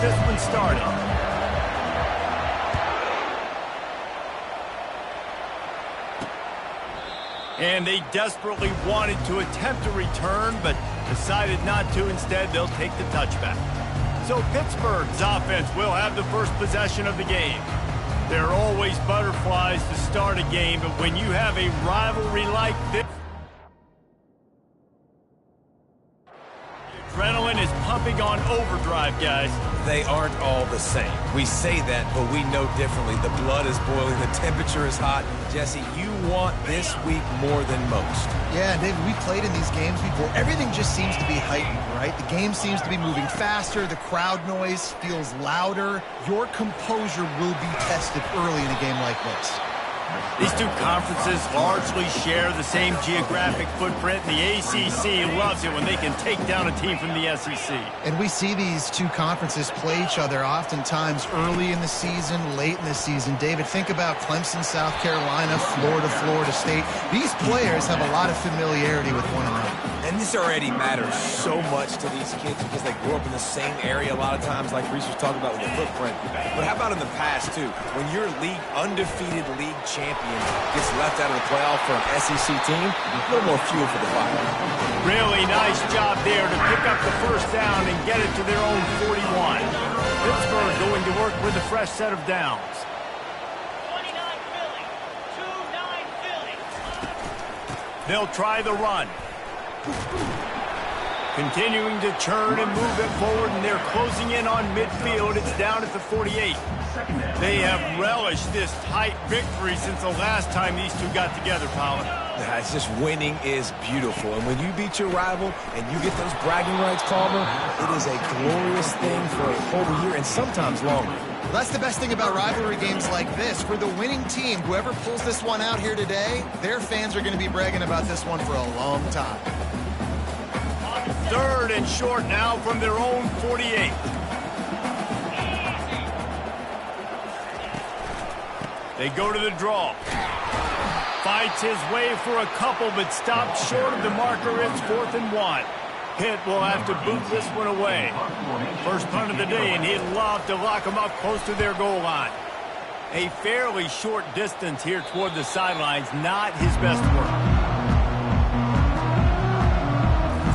this one started. And they desperately wanted to attempt a return, but decided not to. Instead, they'll take the touchback. So Pittsburgh's offense will have the first possession of the game. There are always butterflies to start a game, but when you have a rivalry like this, the adrenaline is pumping on overdrive, guys. They aren't all the same. We say that, but we know differently. The blood is boiling. The temperature is hot. Jesse, you want this week more than most. Yeah, David, we played in these games before. Everything just seems to be heightened, right? The game seems to be moving faster. The crowd noise feels louder. Your composure will be tested early in a game like this. These two conferences largely share the same geographic footprint, and the ACC loves it when they can take down a team from the SEC. And we see these two conferences play each other oftentimes early in the season, late in the season. David, think about Clemson, South Carolina, Florida, Florida State. These players have a lot of familiarity with one another. And this already matters so much to these kids because they grew up in the same area a lot of times, like Reese was talking about with the footprint. But how about in the past, too? When your undefeated league champion gets left out of the playoff for an SEC team, a little more fuel for the fire. Really nice job there to pick up the first down and get it to their own 41. Pittsburgh going to work with a fresh set of downs. 29 Philly, 2-9 Philly. They'll try the run. Continuing to churn and move it forward, and they're closing in on midfield. It's down at the 48. They have relished this tight victory since the last time these two got together, Powell. Yeah, it's just winning is beautiful. And when you beat your rival and you get those bragging rights, Palmer, it is a glorious thing for a whole year and sometimes longer. Well, that's the best thing about rivalry games like this. For the winning team, whoever pulls this one out here today, their fans are going to be bragging about this one for a long time. 3rd and short now from their own 48. They go to the draw. Fights his way for a couple, but stops short of the marker. It's 4th and 1. Pitt will have to boot this one away. First punt of the day, and he'd love to lock them up close to their goal line. A fairly short distance here toward the sidelines, not his best work.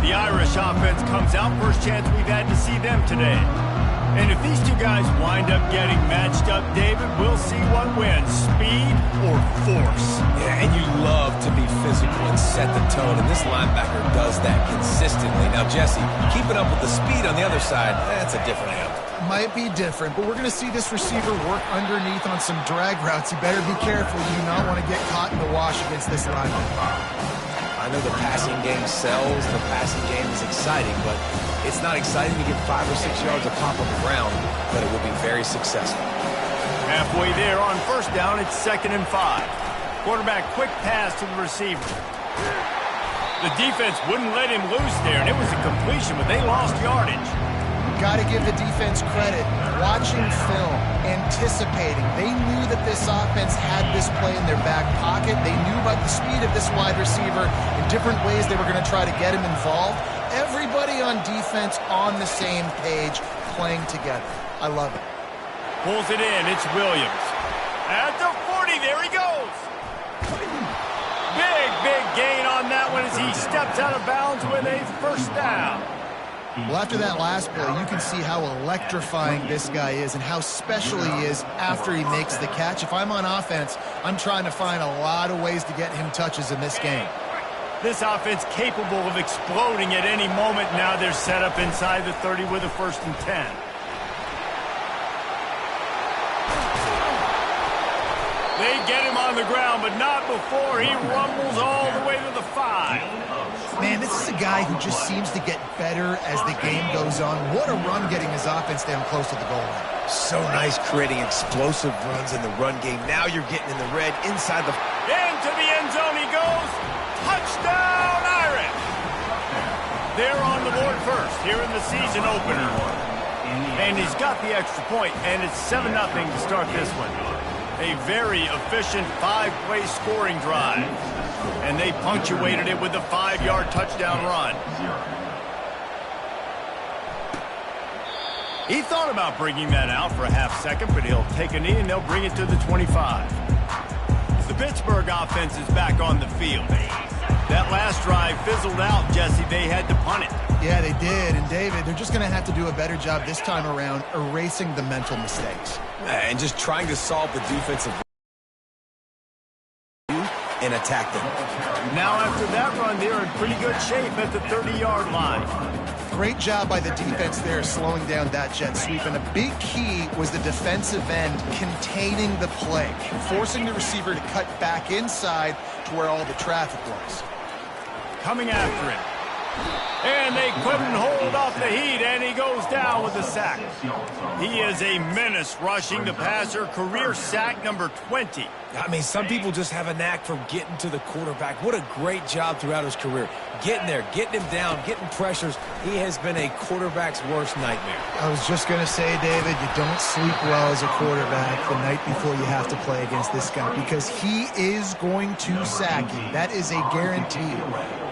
The Irish offense comes out. First chance we've had to see them today. And if these two guys wind up getting matched up, David, we'll see what wins, speed or force. Yeah, and you love to be physical and set the tone, and this linebacker does that consistently. Now, Jesse, keeping up with the speed on the other side, that's a different animal. Might be different, but we're going to see this receiver work underneath on some drag routes. You better be careful. You do not want to get caught in the wash against this linebacker. I know the passing game sells, the passing game is exciting, but it's not exciting to get 5 or 6 yards of pop on the ground, but it will be very successful. Halfway there on first down, it's 2nd and 5. Quarterback quick pass to the receiver. The defense wouldn't let him loose there, and it was a completion, but they lost yardage. Got to give the defense credit. Watching film, anticipating. They knew that this offense had this play in their back pocket. They knew about the speed of this wide receiver in different ways they were going to try to get him involved. Everybody on defense on the same page, playing together. I love it. Pulls it in. It's Williams. At the 40, there he goes. Big gain on that one as he steps out of bounds with a first down. Well, after that last play, you can see how electrifying this guy is and how special he is after he makes the catch. If I'm on offense, I'm trying to find a lot of ways to get him touches in this game. This offense capable of exploding at any moment. Now they're set up inside the 30 with a 1st and 10. They get him on the ground, but not before he rumbles all the way to the 5. Man, this is a guy who just seems to get better as the game goes on. What a run getting his offense down close to the goal line. So nice creating explosive runs in the run game. Now you're getting in the red inside the... Into the end zone he goes. Touchdown, Irish! They're on the board first here in the season opener. And he's got the extra point, and it's 7-0 to start this one. A very efficient 5-play scoring drive. And they punctuated it with a 5-yard touchdown run. He thought about bringing that out for a half second, but he'll take a knee and they'll bring it to the 25. The Pittsburgh offense is back on the field. That last drive fizzled out, Jesse. They had to punt it. Yeah, they did. And, David, they're just going to have to do a better job this time around erasing the mental mistakes. And just trying to solve the defensive and attack them. Now, after that run, they're in pretty good shape at the 30-yard line. Great job by the defense there slowing down that jet sweep. And a big key was the defensive end containing the play, forcing the receiver to cut back inside to where all the traffic was. Coming after him. And they couldn't hold off the heat, and he goes down with a sack. He is a menace rushing the passer, career sack number 20. I mean, some people just have a knack for getting to the quarterback. What a great job throughout his career. Getting there, getting him down, getting pressures. He has been a quarterback's worst nightmare. I was just going to say, David, you don't sleep well as a quarterback the night before you have to play against this guy because he is going to sack you. That is a guarantee.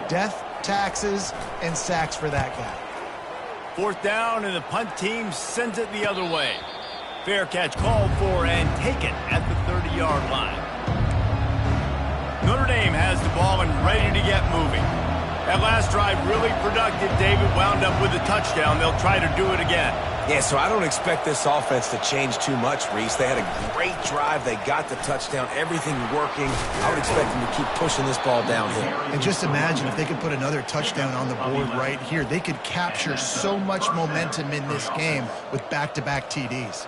Death, taxes, and sacks for that guy. Fourth down, and the punt team sends it the other way. Fair catch called for and taken at the 30-yard line. Notre Dame has the ball and ready to get moving. That last drive really productive. David wound up with a touchdown. They'll try to do it again. Yeah, so I don't expect this offense to change too much, Reese. They had a great drive. They got the touchdown. Everything working. I would expect them to keep pushing this ball downhill. And just imagine if they could put another touchdown on the board right here. They could capture so much momentum in this game with back-to-back TDs.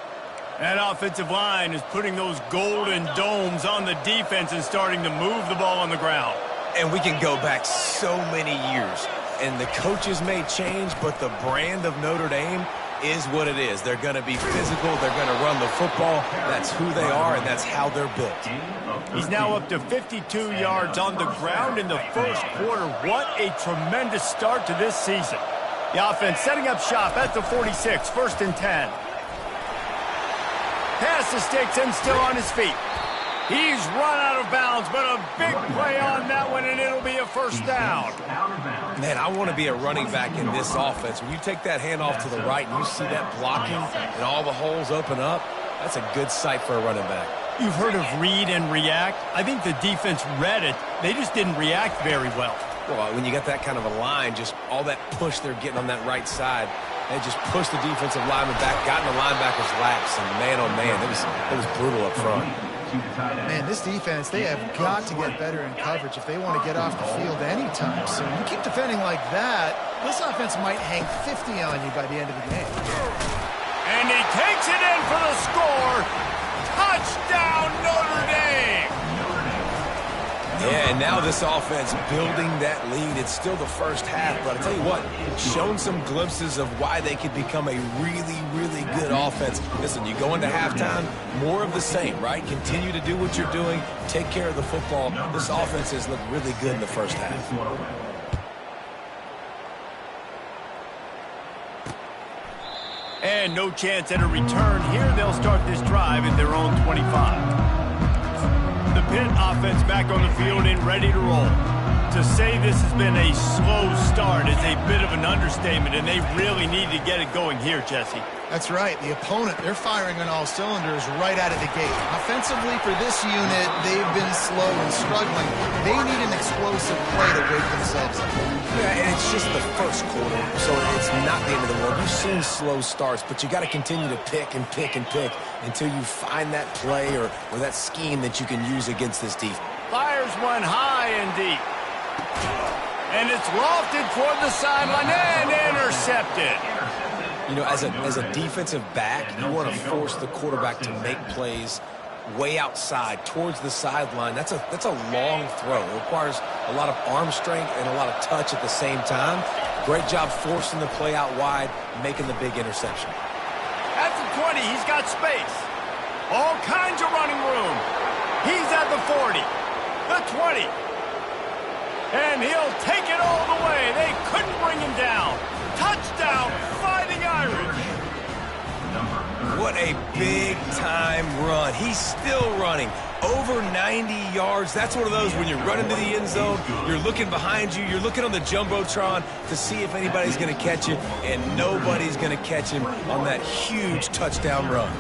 That offensive line is putting those golden domes on the defense and starting to move the ball on the ground. And we can go back so many years. And the coaches may change, but the brand of Notre Dame is what it is. They're going to be physical. They're going to run the football. That's who they are, and that's how they're built. He's now up to 52 yards on the ground in the first quarter. What a tremendous start to this season. The offense setting up shop at the 46, first and 10. Pass the sticks and still on his feet. He's run out of bounds, but a big play on that one, and it'll be a first down. Man, I want to be a running back in this offense. When you take that handoff to the right and you see that blocking and all the holes open up, that's a good sight for a running back. You've heard of read and react. I think the defense read it. They just didn't react very well. Well, when you got that kind of a line, just all that push they're getting on that right side, they just pushed the defensive lineman back, got in the linebacker's laps, and man, oh man, it was brutal up front. Man, this defense, they have got to get better in coverage if they want to get off the field anytime soon. You keep defending like that, this offense might hang 50 on you by the end of the game. And he takes it in for the score. Touchdown, Notre Dame! Yeah, and now this offense building that lead. It's still the first half, but I tell you what, shown some glimpses of why they could become a really, really good offense. Listen, you go into halftime, more of the same, right? Continue to do what you're doing, take care of the football. This offense has looked really good in the first half. And no chance at a return here. They'll start this drive at their own 25. The Pitt offense back on the field and ready to roll. To say this has been a slow start is a bit of an understatement, and they really need to get it going here, Jesse. That's right. The opponent, they're firing on all cylinders right out of the gate. Offensively, for this unit, they've been slow and struggling. They need an explosive play to wake themselves up. Yeah, and it's just the first quarter, so it's not the end of the world. You've seen slow starts, but you got to continue to pick and pick and pick until you find that play or that scheme that you can use against this defense. Fires one high and deep. And it's lofted toward the sideline and intercepted. You know, as a defensive back, you want to force the quarterback to make plays way outside towards the sideline. That's a long throw. It requires a lot of arm strength and a lot of touch at the same time. Great job forcing the play out wide, making the big interception. At the 20, he's got space. All kinds of running room. He's at the 40, the 20. And he'll take it all the way. They couldn't bring him down. Touchdown, Fighting Irish. What a big-time run. He's still running. Over 90 yards. That's one of those when you're running to the end zone, you're looking behind you, you're looking on the Jumbotron to see if anybody's going to catch you, and nobody's going to catch him on that huge touchdown run.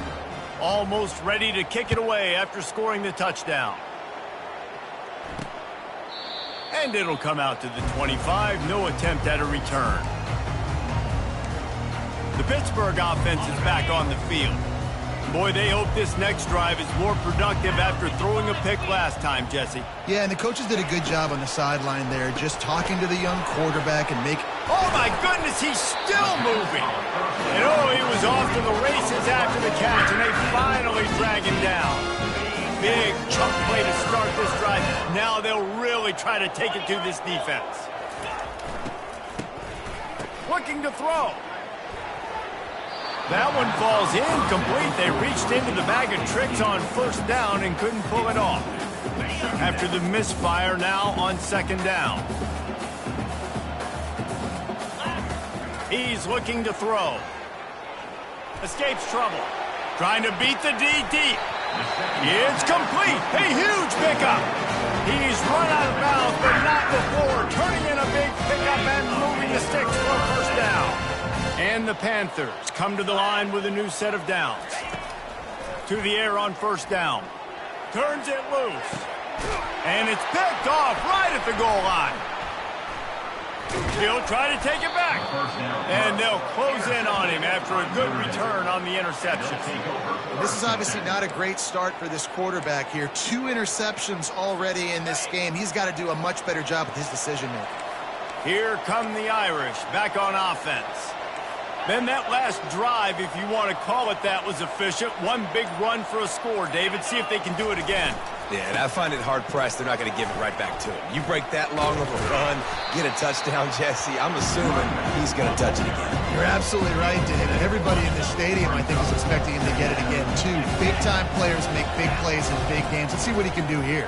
Almost ready to kick it away after scoring the touchdown. And it'll come out to the 25. No attempt at a return. The Pittsburgh offense is back on the field. Boy, they hope this next drive is more productive after throwing a pick last time, Jesse. Yeah, and the coaches did a good job on the sideline there, just talking to the young quarterback and make... Oh, my goodness, he's still moving. And, oh, he was off to the races after the catch, and they finally drag him down. Big chunk play to start this drive. Now they'll really try to take it to this defense. Looking to throw. That one falls incomplete. They reached into the bag of tricks on first down and couldn't pull it off. After the misfire, now on second down. He's looking to throw. Escapes trouble. Trying to beat the D deep. It's complete. A huge pickup. He's run out of bounds, but not before. Turning in a big pickup and moving the sticks for a first down. And the Panthers come to the line with a new set of downs. To the air on first down. Turns it loose. And it's picked off right at the goal line. He'll try to take it back. And they'll close in on him after a good return on the interception. This is obviously not a great start for this quarterback here. 2 interceptions already in this game. He's got to do a much better job with his decision-making. Here come the Irish back on offense. Then that last drive, if you want to call it that, was efficient. One big run for a score, David. See if they can do it again. Yeah, and I find it hard-pressed they're not going to give it right back to him. You break that long of a run, get a touchdown, Jesse, I'm assuming he's going to touch it again. You're absolutely right, David. Everybody in the stadium, I think, is expecting him to get it again, too. Big-time players make big plays in big games. Let's see what he can do here.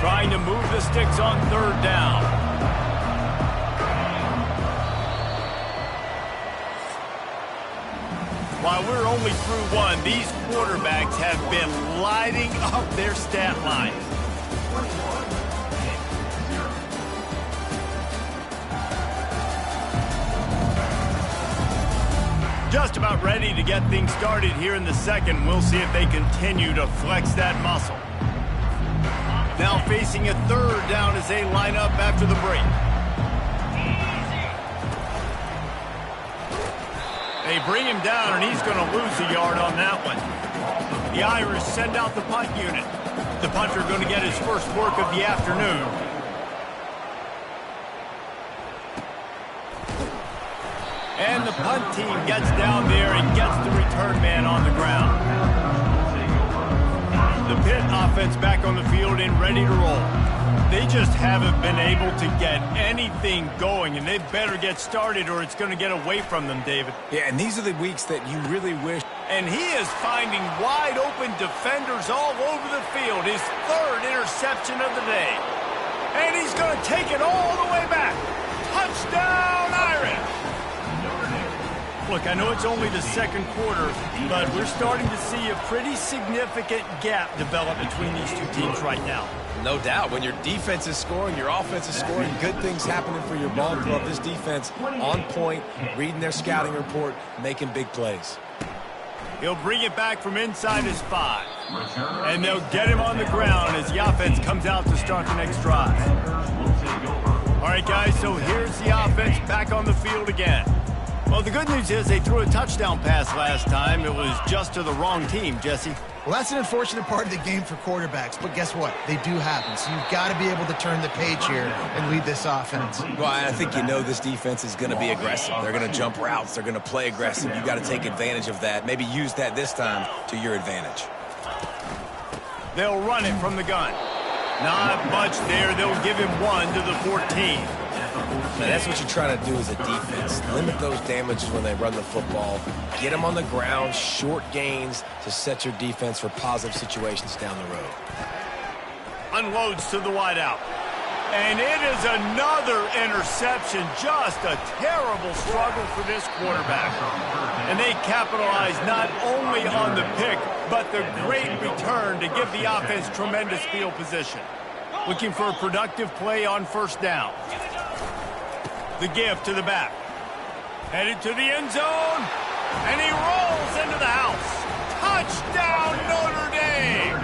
Trying to move the sticks on third down. While we're only through one, these quarterbacks have been lighting up their stat lines. Just about ready to get things started here in the second. We'll see if they continue to flex that muscle. Now facing a third down as they line up after the break. They bring him down, and he's going to lose a yard on that one. The Irish send out the punt unit. The punter going to get his first work of the afternoon. And the punt team gets down there and gets the return man on the ground. The Pitt offense back on the field and ready to roll. They just haven't been able to get anything going, and they better get started or it's going to get away from them, David. Yeah, and these are the weeks that you really wish. And he is finding wide-open defenders all over the field. His third interception of the day. And he's going to take it all the way back. Touchdown, Irish! Look, I know it's only the second quarter, but we're starting to see a pretty significant gap develop between these two teams right now. No doubt. When your defense is scoring, your offense is scoring, good things happening for your ball club. This defense on point, reading their scouting report, making big plays. He'll bring it back from inside his 5. And they'll get him on the ground as the offense comes out to start the next drive. All right, guys, so here's the offense back on the field again. Well, the good news is they threw a touchdown pass last time. It was just to the wrong team, Jesse. Well, that's an unfortunate part of the game for quarterbacks, but guess what? They do happen, so you've got to be able to turn the page here and lead this offense. Well, I think you know this defense is going to be aggressive. They're going to jump routes. They're going to play aggressive. You've got to take advantage of that. Maybe use that this time to your advantage. They'll run it from the gun. Not much there. They'll give him 1 to the 14. Now, that's what you're trying to do as a defense. Limit those damages when they run the football. Get them on the ground, short gains to set your defense for positive situations down the road. Unloads to the wideout. And it is another interception. Just a terrible struggle for this quarterback. And they capitalize not only on the pick, but the great return to give the offense tremendous field position. Looking for a productive play on first down. The give to the back. Headed to the end zone. And he rolls into the house. Touchdown, Notre Dame!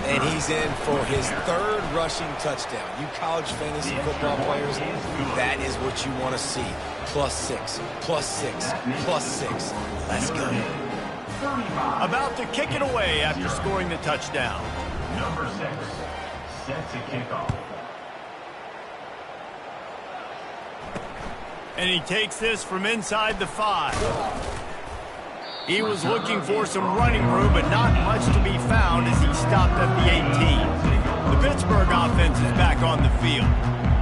And he's in for his third rushing touchdown. You college fantasy football players, that is what you want to see. +6, +6, +6. Let's go. About to kick it away after scoring the touchdown. Number 6 sets a kickoff. And he takes this from inside the 5. He was looking for some running room, but not much to be found as he stopped at the 18. The Pittsburgh offense is back on the field.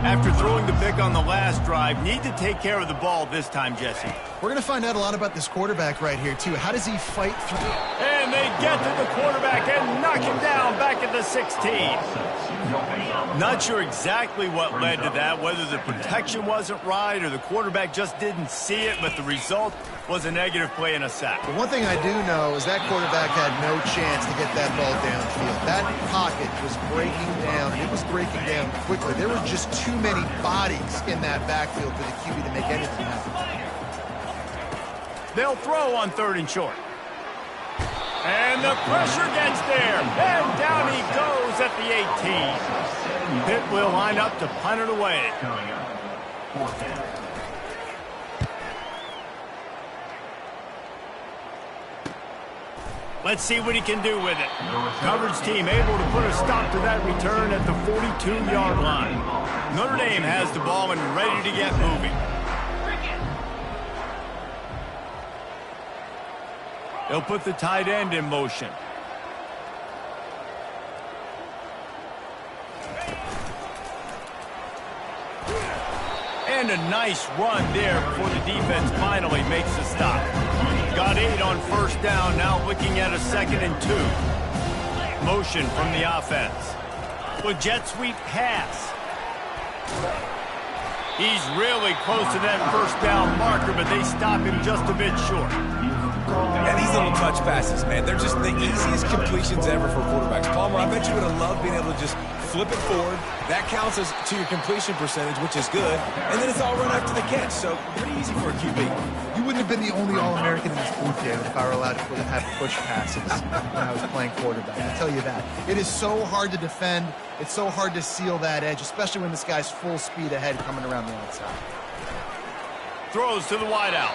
After throwing the pick on the last drive, need to take care of the ball this time, Jesse. We're going to find out a lot about this quarterback right here, too. How does he fight through? And they get to the quarterback and knock him down back at the 16. Not sure exactly what led to that, whether the protection wasn't right or the quarterback just didn't see it, but the result was a negative play and a sack. But one thing I do know is that quarterback had no chance to get that ball downfield. That pocket was breaking down. It was breaking down quickly. There were just too many bodies in that backfield for the QB to make anything happen. They'll throw on 3rd and short. And the pressure gets there. And down he goes at the 18. Pitt will line up to punt it away. Coming up, 4th down. Let's see what he can do with it. Coverage team able to put a stop to that return at the 42-yard line. Notre Dame has the ball and ready to get moving. They'll put the tight end in motion. And a nice run there before the defense finally makes the stop. Got 8 on first down, now looking at a 2nd and 2. Motion from the offense. With jet sweep pass. He's really close to that first down marker, but they stop him just a bit short. Yeah, these little touch passes, man, they're just the easiest completions ever for quarterbacks. Palmer, I bet you would have loved being able to just flip it forward. That counts as to your completion percentage, which is good. And then it's all run after the catch, so pretty easy for a QB. You wouldn't have been the only All-American in this booth, David, if I were allowed to have push passes when I was playing quarterback. I'll tell you that. It is so hard to defend. It's so hard to seal that edge, especially when this guy's full speed ahead coming around the outside. Throws to the wideout.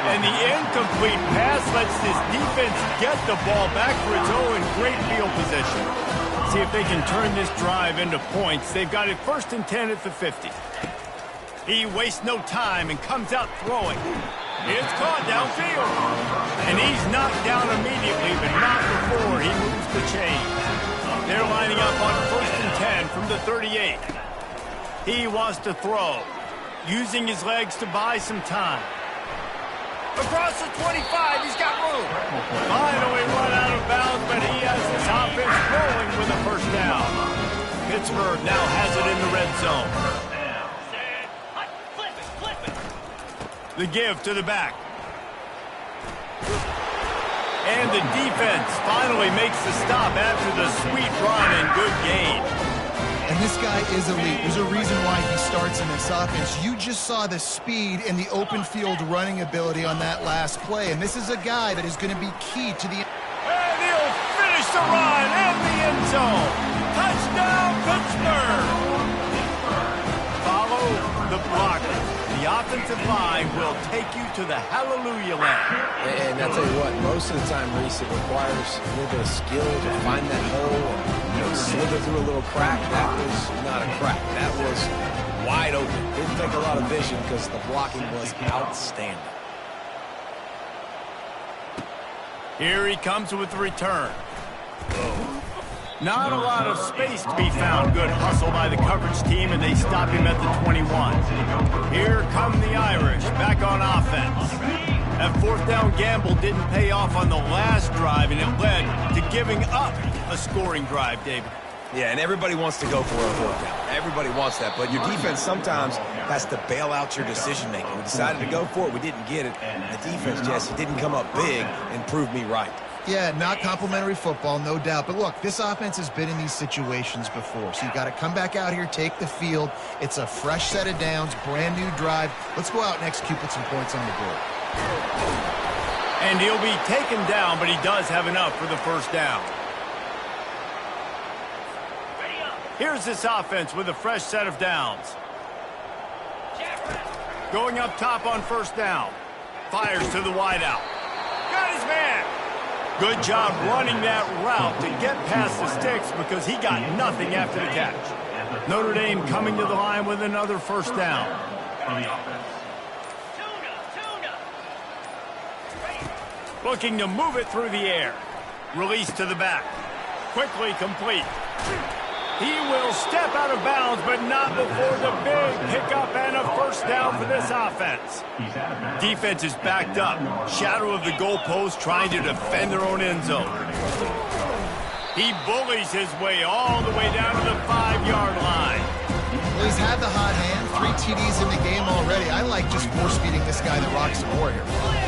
And the incomplete pass lets this defense get the ball back for its own great field position. See if they can turn this drive into points. They've got it 1st and 10 at the 50. He wastes no time and comes out throwing. It's caught downfield. And he's knocked down immediately, but not before he moves the chains. They're lining up on 1st and 10 from the 38. He wants to throw, using his legs to buy some time. Across the 25, he's got room. Finally run out of bounds, but he has his offense rolling with a first down. Pittsburgh now has it in the red zone. The give to the back. And the defense finally makes the stop after the sweet run and good gain. And this guy is elite. There's a reason why he starts in this offense. You just saw the speed and the open field running ability on that last play. And this is a guy that is going to be key to the... And he'll finish the run in the end zone. Touchdown, Pittsburgh. Follow the blocker. The offensive line will take you to the hallelujah land. And I'll tell you what, most of the time, Reese, it requires a little bit of skill to find that hole and slither through a little crack. That was not a crack. That was wide open. Didn't take a lot of vision because the blocking was outstanding. Here he comes with the return. Not a lot of space to be found. Good hustle by the coverage team, and they stop him at the 21. Here come the Irish, back on offense. That 4th down gamble didn't pay off on the last drive, and it led to giving up a scoring drive, David. Yeah, and everybody wants to go for a fourth down. Everybody wants that, but your defense sometimes has to bail out your decision-making. We decided to go for it. We didn't get it. And the defense, Jesse, didn't come up big and prove me right. Yeah, not complimentary football, no doubt. But look, this offense has been in these situations before, so you got to come back out here, take the field. It's a fresh set of downs, brand new drive. Let's go out and execute with some points on the board. And he'll be taken down, but he does have enough for the first down. Here's this offense with a fresh set of downs. Going up top on first down. Fires to the wideout. Got his man. Good job running that route to get past the sticks because he got nothing after the catch. Notre Dame coming to the line with another first down. Looking to move it through the air. Release to the back. Quickly complete. He will step out of bounds, but not before the big pickup and a first down for this offense. Defense is backed up. Shadow of the goalpost trying to defend their own end zone. He bullies his way all the way down to the 5-yard line. Well, he's had the hot hand, 3 TDs in the game already. I like just force-feeding this guy the rock some more here.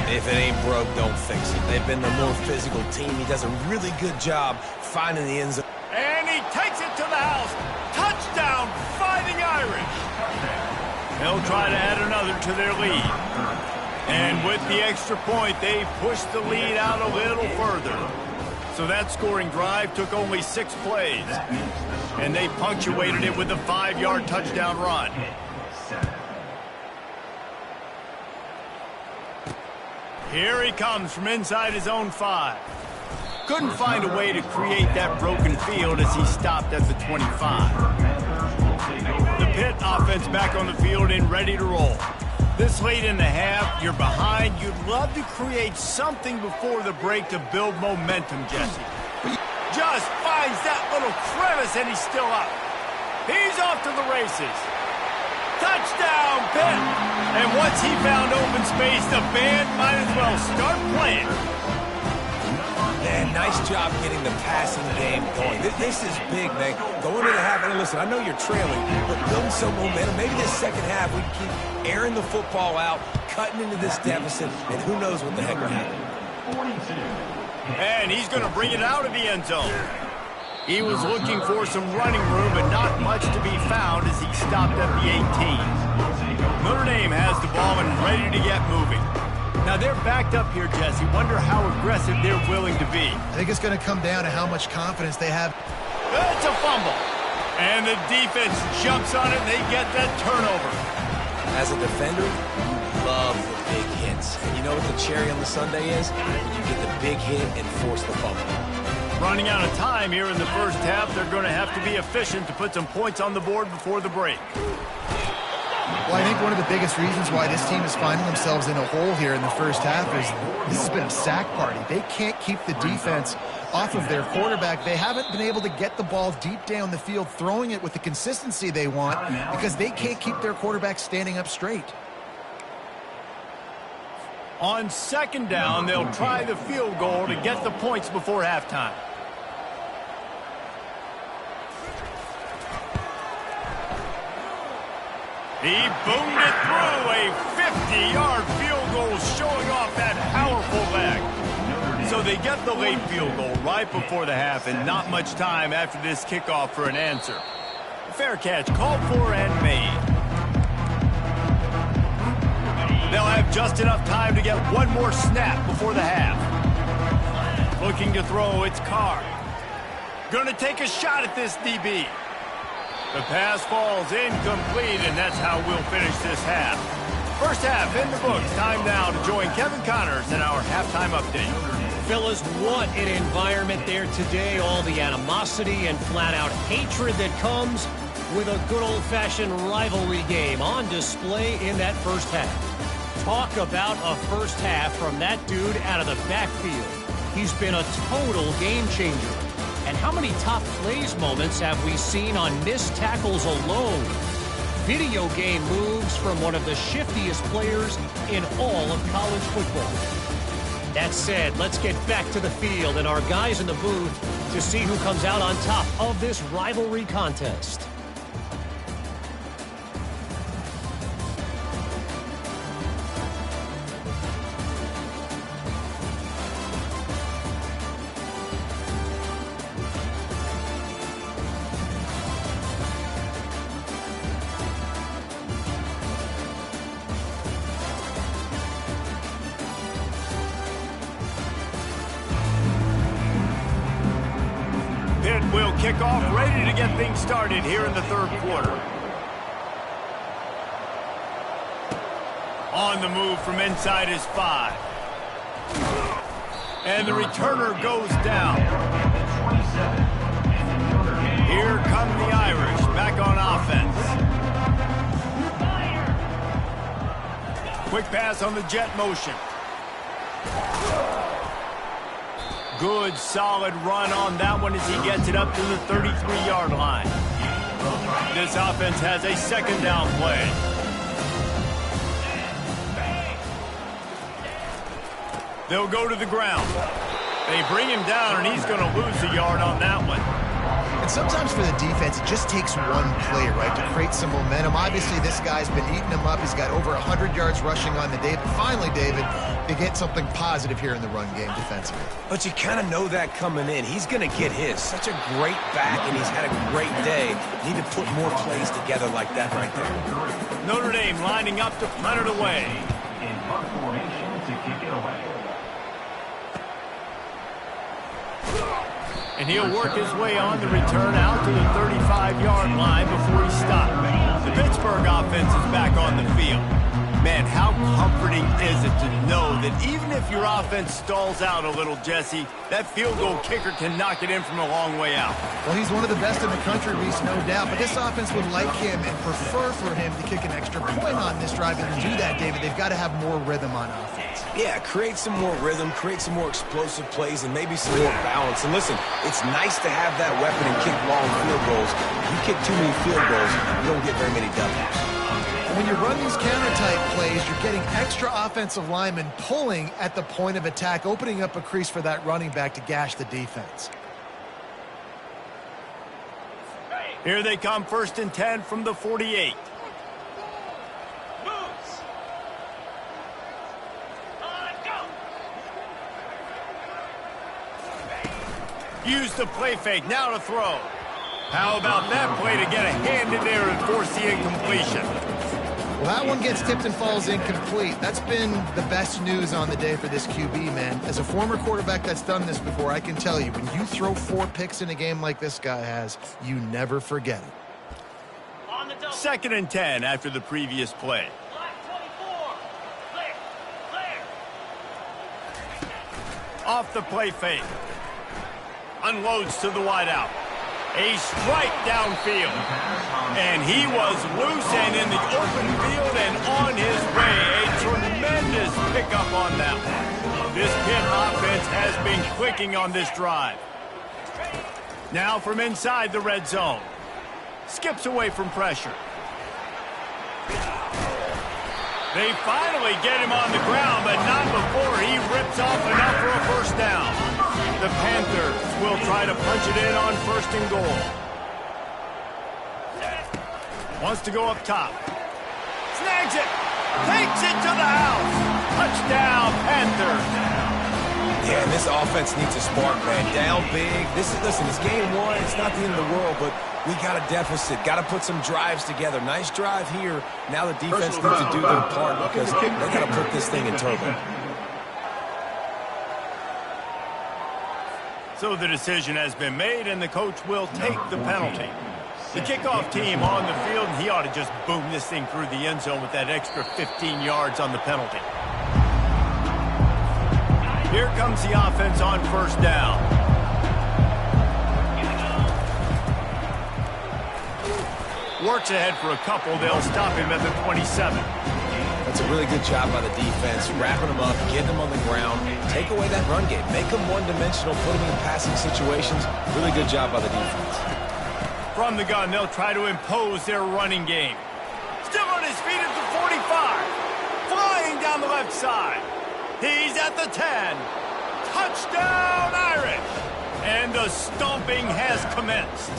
If it ain't broke, don't fix it. They've been the more physical team. He does a really good job finding the end zone. And he takes it to the house. Touchdown, Fighting Irish. They'll try to add another to their lead. And with the extra point, they push the lead out a little further. So that scoring drive took only 6 plays. And they punctuated it with a 5-yard touchdown run. Here he comes from inside his own 5. Couldn't find a way to create that broken field as he stopped at the 25. The Pitt offense back on the field and ready to roll. This late in the half, you're behind. You'd love to create something before the break to build momentum, Jesse. Just finds that little crevice and he's still up. He's off to the races. Touchdown, Pitt! And once he found open space, the band might as well start playing. Man, nice job getting the passing game going. This is big, man. Going to the half, and listen, I know you're trailing, but building some momentum. Maybe this second half we can keep airing the football out, cutting into this deficit, and who knows what the heck will happen. And he's going to bring it out of the end zone. He was looking for some running room, but not much to be found as he stopped at the 18. Notre Dame has the ball and ready to get moving. Now, they're backed up here, Jesse. Wonder how aggressive they're willing to be. I think it's going to come down to how much confidence they have. It's a fumble. And the defense jumps on it, and they get that turnover. As a defender, you love the big hits. And you know what the cherry on the sundae is? When you get the big hit and force the fumble. Running out of time here in the first half, they're going to have to be efficient to put some points on the board before the break. Well, I think one of the biggest reasons why this team is finding themselves in a hole here in the first half is this has been a sack party. They can't keep the defense off of their quarterback. They haven't been able to get the ball deep down the field, throwing it with the consistency they want because they can't keep their quarterback standing up straight. On second down, they'll try the field goal to get the points before halftime. He boomed it through, a 50-yard field goal showing off that powerful leg. So they get the late field goal right before the half and not much time after this kickoff for an answer. Fair catch called for and made. They'll have just enough time to get one more snap before the half. Looking to throw, it's Carr. Gonna take a shot at this DB. The pass falls incomplete, and that's how we'll finish this half. First half in the books. Time now to join Kevin Connors in our halftime update. Fellas, what an environment there today. All the animosity and flat-out hatred that comes with a good old-fashioned rivalry game on display in that first half. Talk about a first half from that dude out of the backfield. He's been a total game changer. And how many top plays moments have we seen on missed tackles alone? Video game moves from one of the shiftiest players in all of college football. That said, let's get back to the field and our guys in the booth to see who comes out on top of this rivalry contest. Pitt will kick off, ready to get things started here in the third quarter. On the move from inside his 5. And the returner goes down. Here come the Irish, back on offense. Quick pass on the jet motion. Good, solid run on that one as he gets it up to the 33-yard line. This offense has a second down play. They'll go to the ground. They bring him down, and he's going to lose a yard on that one. And sometimes for the defense, it just takes one play, right, to create some momentum. Obviously, this guy's been eating them up. He's got over 100 yards rushing on the day. But finally, David, they get something positive here in the run game defensively. But you kind of know that coming in. He's going to get his. Such a great back, and he's had a great day. Need to put more plays together like that right there. Notre Dame lining up to punt it away. In punt formation to kick it away. And he'll work his way on the return out to the 35-yard line before he stopped. The Pittsburgh offense is back on the field. Man, how comforting is it to know that even if your offense stalls out a little, Jesse, that field goal kicker can knock it in from a long way out. Well, he's one of the best in the country, Reese, no doubt. But this offense would like him and prefer for him to kick an extra point on this drive. And to do that, David, they've got to have more rhythm on offense. Yeah, create some more rhythm, create some more explosive plays, and maybe some more balance. And listen, it's nice to have that weapon and kick long field goals. If you kick too many field goals, you don't get very many W's. When you run these counter-type plays, you're getting extra offensive linemen pulling at the point of attack, opening up a crease for that running back to gash the defense. Here they come, 1st and 10 from the 48. Moves. On, go. Use the play fake, now to throw. How about that play to get a hand in there and force the incompletion? Well, that one gets tipped and falls incomplete. That's been the best news on the day for this QB, man. As a former quarterback that's done this before, I can tell you, when you throw 4 picks in a game like this guy has, you never forget it. On the double. 2nd and 10 after the previous play. Black 24. Clear. Clear. Off the play fake. Unloads to the wideout. A strike downfield. And he was loose and in the open field and on his way. A tremendous pickup on that one. This Pitt offense has been clicking on this drive. Now from inside the red zone. Skips away from pressure. They finally get him on the ground, but not before he rips off enough for a first down. The Panthers will try to punch it in on 1st and goal. Wants to go up top. Snags it. Takes it to the house. Touchdown, Panthers. Yeah, and this offense needs a spark, man. Down big. Listen, it's game 1. It's not the end of the world, but we got a deficit. Got to put some drives together. Nice drive here. Now the defense needs to do their part because they got to put this thing in turbo. So the decision has been made, and the coach will take the penalty. The kickoff team on the field, and he ought to just boom this thing through the end zone with that extra 15 yards on the penalty. Here comes the offense on 1st down. Works ahead for a couple. They'll stop him at the 27. That's a really good job by the defense, wrapping them up, getting them on the ground, take away that run game, make them one-dimensional, put them in passing situations. Really good job by the defense. From the gun, they'll try to impose their running game. Still on his feet at the 45. Flying down the left side. He's at the 10. Touchdown, Irish! And the stomping has commenced.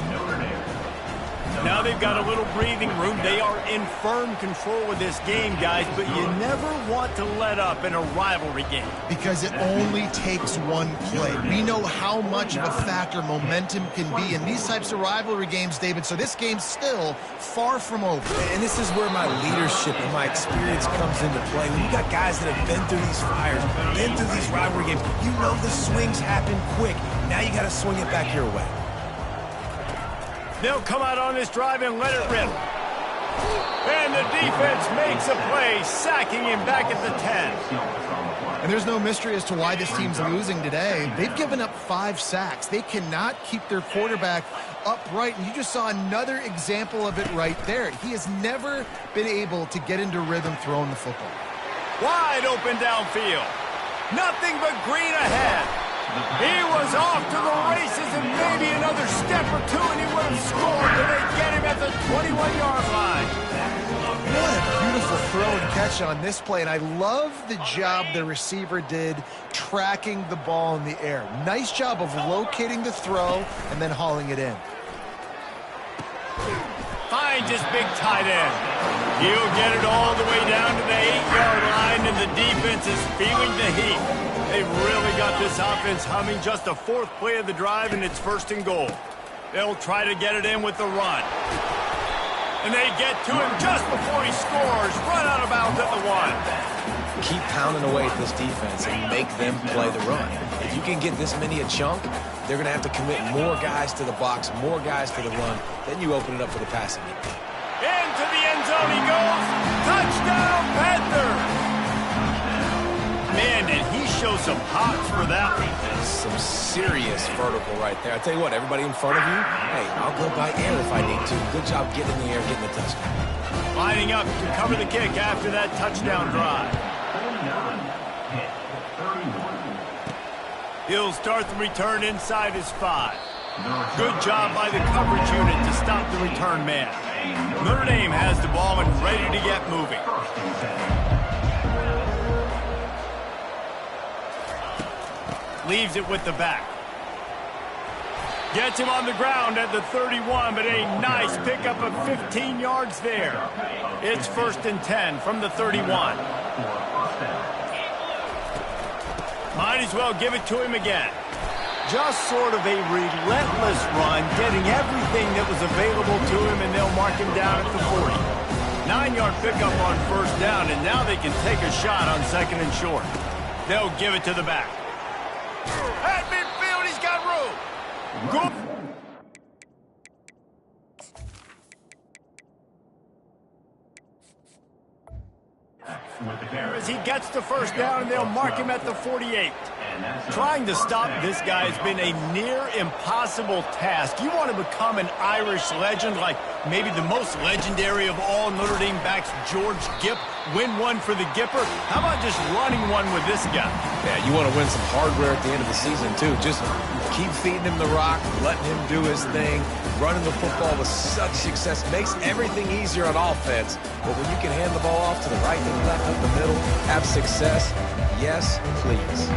Now they've got a little breathing room. They are in firm control of this game, guys, but you never want to let up in a rivalry game. Because it only takes one play. We know how much of a factor momentum can be in these types of rivalry games, David, so this game's still far from over. And this is where my leadership and my experience comes into play. When you got guys that have been through these fires, been through these rivalry games, you know the swings happen quick. Now you got to swing it back your way. They'll come out on this drive and let it rip. And the defense makes a play, sacking him back at the 10. And there's no mystery as to why this team's losing today. They've given up 5 sacks. They cannot keep their quarterback upright, and you just saw another example of it right there. He has never been able to get into rhythm throwing the football. Wide open downfield. Nothing but green ahead. He was off to the races, and maybe another step or two, and he would have scored, but they get him at the 21-yard line. What a beautiful throw and catch on this play, and I love the job the receiver did tracking the ball in the air. Nice job of locating the throw and then hauling it in. Finds his big tight end. He'll get it all the way down to the 8-yard line, and the defense is feeling the heat. They've really got this offense humming. Just the 4th play of the drive, and it's 1st and goal. They'll try to get it in with the run. And they get to him just before he scores. Run out of bounds at the 1. Keep pounding away at this defense and make them play the run. If you can get this many a chunk, they're going to have to commit more guys to the box, more guys to the run. Then you open it up for the passing game. Into the end zone he goes. Touchdown, Panthers! Man, did he show some hops for that one. Some serious vertical right there. I tell you what, everybody in front of you, hey, I'll go by air if I need to. Good job getting in the air, getting the touchdown. Lining up to cover the kick after that touchdown drive. He'll start the return inside his 5. Good job by the coverage unit to stop the return man. Notre Dame has the ball and ready to get moving. Leaves it with the back. Gets him on the ground at the 31, but a nice pickup of 15 yards there. It's 1st and 10 from the 31. Might as well give it to him again. Just sort of a relentless run, getting everything that was available to him, and they'll mark him down at the 40. 9-yard pickup on 1st down, and now they can take a shot on 2nd and short. They'll give it to the back. At midfield, he's got room. Good. As he gets the 1st down, and they'll mark him at the 48. Trying to stop this guy has been a near impossible task. You want to become an Irish legend, like maybe the most legendary of all Notre Dame backs, George Gipp, win one for the Gipper. How about just running one with this guy? Yeah, you want to win some hardware at the end of the season, too. Just keep feeding him the rock, letting him do his thing. Running the football with such success makes everything easier on offense. But when you can hand the ball off to the right, the left, up the middle, have success, yes, please.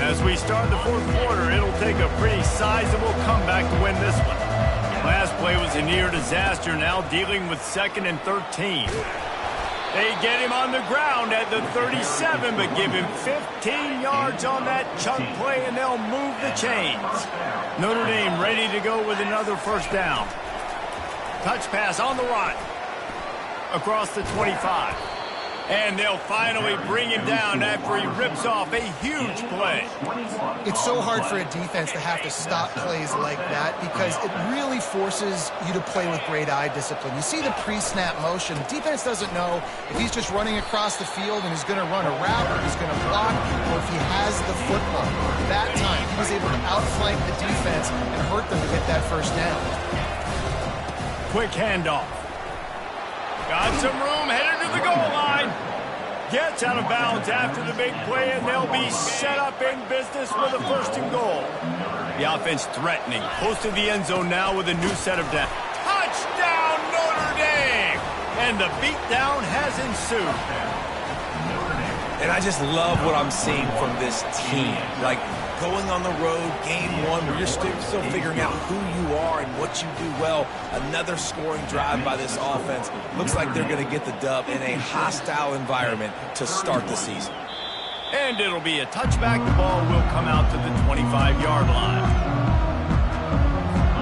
As we start the 4th quarter, it'll take a pretty sizable comeback to win this one. Last play was a near disaster, now dealing with 2nd and 13. They get him on the ground at the 37, but give him 15 yards on that chunk play, and they'll move the chains. Notre Dame ready to go with another 1st down. Touch pass on the run. Across the 25. And they'll finally bring him down after he rips off a huge play. It's so hard for a defense to have to stop plays like that because it really forces you to play with great eye discipline. You see the pre-snap motion. The defense doesn't know if he's just running across the field and he's going to run a route or he's going to block or if he has the football. That time, he was able to outflank the defense and hurt them to get that 1st down. Quick handoff. Got some room, headed to the goal line. Gets out of bounds after the big play, and they'll be set up in business with a 1st and goal. The offense threatening. Close to the end zone now with a new set of downs. Touchdown, Notre Dame! And the beatdown has ensued. And I just love what I'm seeing from this team. Like, going on the road, game one, where you're still figuring out who you are and what you do well. Another scoring drive by this offense. Looks like they're going to get the dub in a hostile environment to start the season. And it'll be a touchback. The ball will come out to the 25-yard line.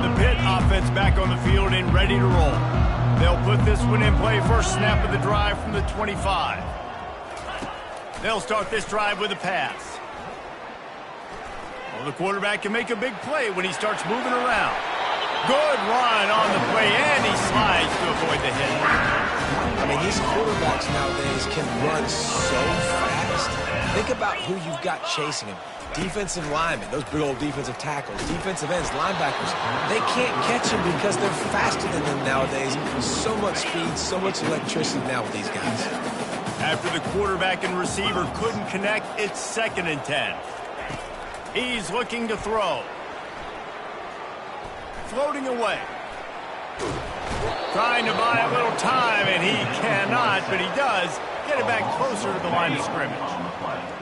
The Pitt offense back on the field and ready to roll. They'll put this one in play. First snap of the drive from the 25. They'll start this drive with a pass. Well, the quarterback can make a big play when he starts moving around. Good run on the play, and he slides to avoid the hit. I mean, these quarterbacks nowadays can run so fast. Think about who you've got chasing him. Defensive linemen, those big old defensive tackles, defensive ends, linebackers. They can't catch him because they're faster than them nowadays. So much speed, so much electricity now with these guys. After the quarterback and receiver couldn't connect, it's 2nd and 10. He's looking to throw. Floating away. Trying to buy a little time, and he cannot, but he does get it back closer to the line of scrimmage.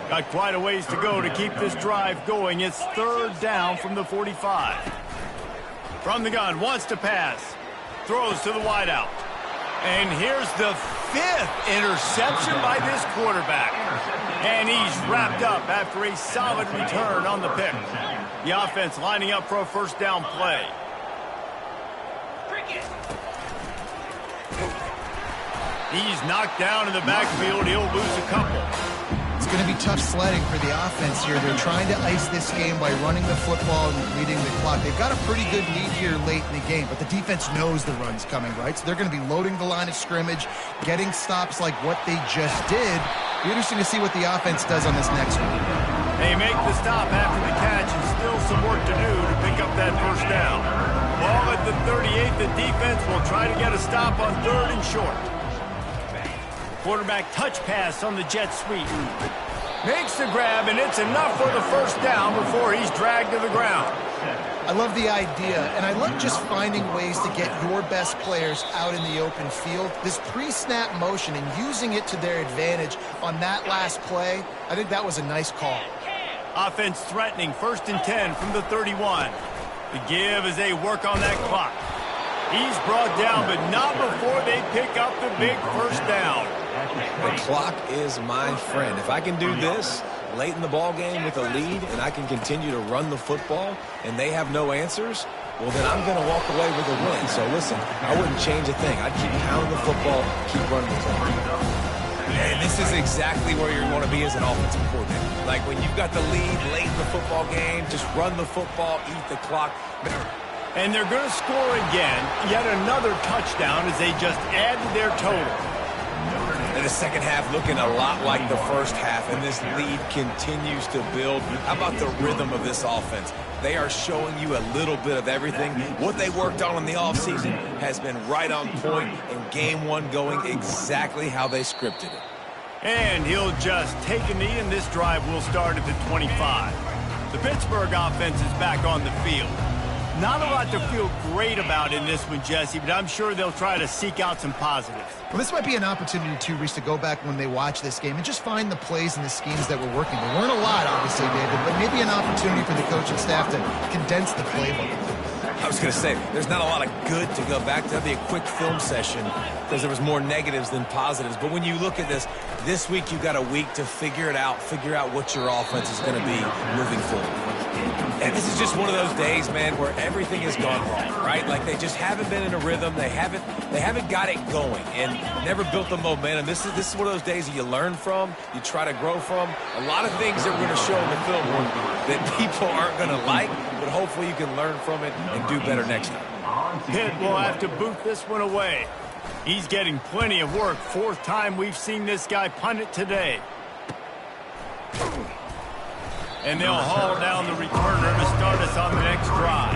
Got quite a ways to go to keep this drive going. It's 3rd down from the 45. From the gun, wants to pass. Throws to the wideout. And here's the 5th interception by this quarterback. And he's wrapped up after a solid return on the pick. The offense lining up for a first down play. He's knocked down in the backfield. He'll lose a couple. It's going to be tough sledding for the offense here. They're trying to ice this game by running the football and leading the clock. They've got a pretty good lead here late in the game, but the defense knows the run's coming, right? So they're going to be loading the line of scrimmage, getting stops like what they just did. Be interesting to see what the offense does on this next one. They make the stop after the catch, and still some work to do to pick up that first down. Ball at the 38. The defense will try to get a stop on 3rd and short. Quarterback touch pass on the jet sweep. Makes the grab, and it's enough for the first down before he's dragged to the ground. I love the idea, and I love just finding ways to get your best players out in the open field. This pre-snap motion and using it to their advantage on that last play, I think that was a nice call. Offense threatening, 1st and 10 from the 31. The give as they work on that clock. He's brought down, but not before they pick up the big first down. The clock is my friend. If I can do this late in the ball game with a lead and I can continue to run the football and they have no answers, well, then I'm going to walk away with a win. So, listen, I wouldn't change a thing. I'd keep pounding the football, keep running the clock. And this is exactly where you want to be as an offensive coordinator. Like when you've got the lead late in the football game, just run the football, eat the clock. And they're going to score again, yet another touchdown as they just add to their total. And the second half looking a lot like the first half, and this lead continues to build. How about the rhythm of this offense? They are showing you a little bit of everything. What they worked on in the offseason has been right on point, and game one going exactly how they scripted it. And he'll just take a knee, and this drive will start at the 25. The Pittsburgh offense is back on the field. Not a lot to feel great about in this one, Jesse, but I'm sure they'll try to seek out some positives. Well, this might be an opportunity, too, Reese, to go back when they watch this game and just find the plays and the schemes that were working. There weren't a lot, obviously, David, but maybe an opportunity for the coaching staff to condense the playbook. I was going to say, there's not a lot of good to go back to. That'd be a quick film session because there was more negatives than positives. But when you look at this week you've got a week to figure it out, figure out what your offense is going to be moving forward. And this is just one of those days, man, where everything has gone wrong, right? Like they just haven't been in a rhythm. They haven't got it going and never built the momentum. This is one of those days that you learn from, you try to grow from. A lot of things that we're going to show in the film that people aren't going to like, but hopefully you can learn from it and do better next time. Pitt will have to boot this one away. He's getting plenty of work. 4th time we've seen this guy punt it today. And they'll haul down the returner to start us on the next drive.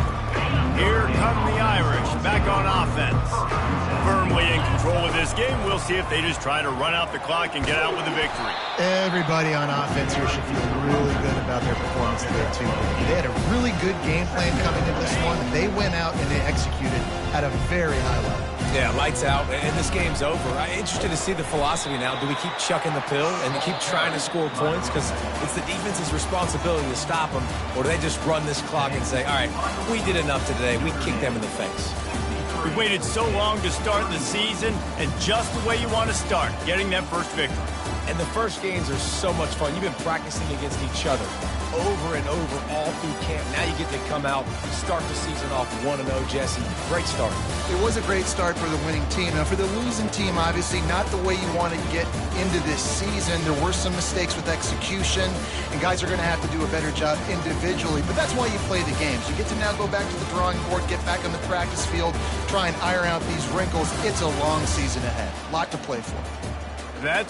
Here come the Irish, back on offense. Firmly in control of this game. We'll see if they just try to run out the clock and get out with a victory. Everybody on offense here should feel really good about their performance today, too. They had a really good game plan coming into this one. They went out and they executed at a very high level. Yeah, lights out, and this game's over. I'm interested to see the philosophy now. Do we keep chucking the pill and keep trying to score points because it's the defense's responsibility to stop them, or do they just run this clock and say, all right, we did enough today. We kicked them in the face. We waited so long to start the season, and just the way you want to start, getting that first victory. And the first games are so much fun. You've been practicing against each other over and over all through camp. Now you get to come out, start the season off 1-0, Jesse. Great start. It was a great start for the winning team. Now, for the losing team, obviously not the way you want to get into this season. There were some mistakes with execution, and guys are going to have to do a better job individually. But that's why you play the games. You get to now go back to the drawing board, get back on the practice field, try and iron out these wrinkles. It's a long season ahead. A lot to play for. That's